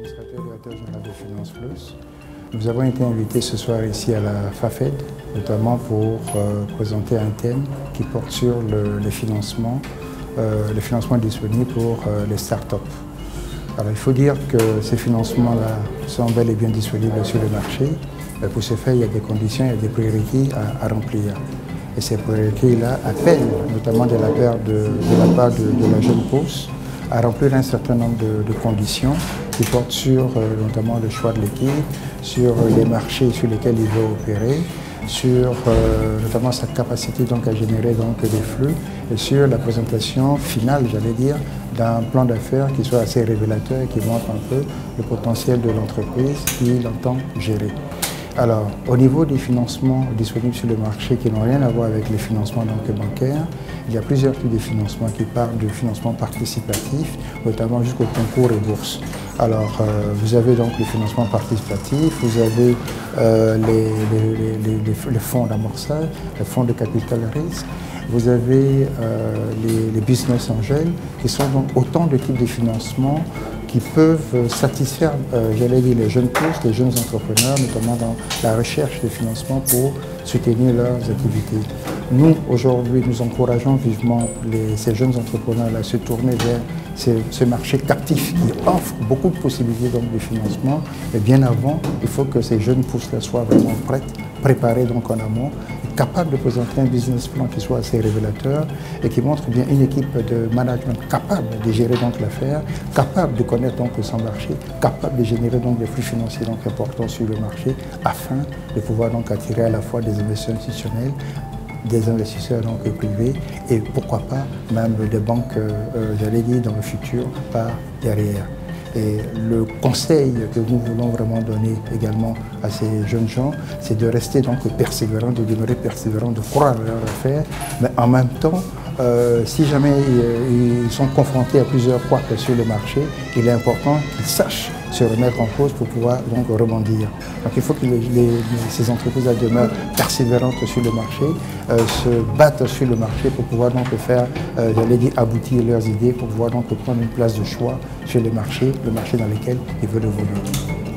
administrateur directeur général de Finance Plus. Nous avons été invités ce soir ici à la FAFED, notamment pour présenter un thème qui porte sur le financement disponible pour les startups. Alors il faut dire que ces financements-là sont bel et bien disponibles sur le marché. Pour ce faire, il y a des conditions, il y a des priorités à remplir. Et ces priorités-là appellent, notamment de la part de la jeune pousse, à remplir un certain nombre de conditions qui portent sur notamment le choix de l'équipe, sur les marchés sur lesquels il veut opérer, sur notamment sa capacité donc à générer donc des flux et sur la présentation finale, j'allais dire, d'un plan d'affaires qui soit assez révélateur et qui montre un peu le potentiel de l'entreprise qu'il entend gérer. Alors, au niveau des financements disponibles sur le marché qui n'ont rien à voir avec les financements donc bancaires, il y a plusieurs types de financements qui parlent de financement participatif, notamment jusqu'au concours et bourses. Alors, vous avez donc le financement participatif, vous avez les fonds d'amorçage, les fonds de capital risque, vous avez les business angels, qui sont donc autant de types de financements qui peuvent satisfaire, j'allais dire, les jeunes pousses, les jeunes entrepreneurs, notamment dans la recherche de financement pour soutenir leurs activités. Nous, aujourd'hui, nous encourageons vivement ces jeunes entrepreneurs à se tourner vers ce marché captif qui offre beaucoup de possibilités donc, de financement. Et bien avant, il faut que ces jeunes pousses-là soient vraiment prêtes, préparées donc en amont, capable de présenter un business plan qui soit assez révélateur et qui montre bien une équipe de management capable de gérer donc l'affaire, capable de connaître donc son marché, capable de générer donc des flux financiers donc importants sur le marché afin de pouvoir donc attirer à la fois des investisseurs institutionnels, des investisseurs donc privés et pourquoi pas même des banques, j'allais dire, dans le futur par derrière. Et le conseil que nous voulons vraiment donner également à ces jeunes gens, c'est de rester donc persévérants, de demeurer persévérants, de croire à leur affaire, mais en même temps, si jamais ils sont confrontés à plusieurs couacs sur le marché, il est important qu'ils sachent se remettre en cause pour pouvoir donc rebondir. Donc il faut que ces entreprises demeurent persévérantes sur le marché, se battent sur le marché pour pouvoir donc faire, j'allais dire, aboutir leurs idées, pour pouvoir donc prendre une place de choix sur le marché dans lequel ils veulent évoluer.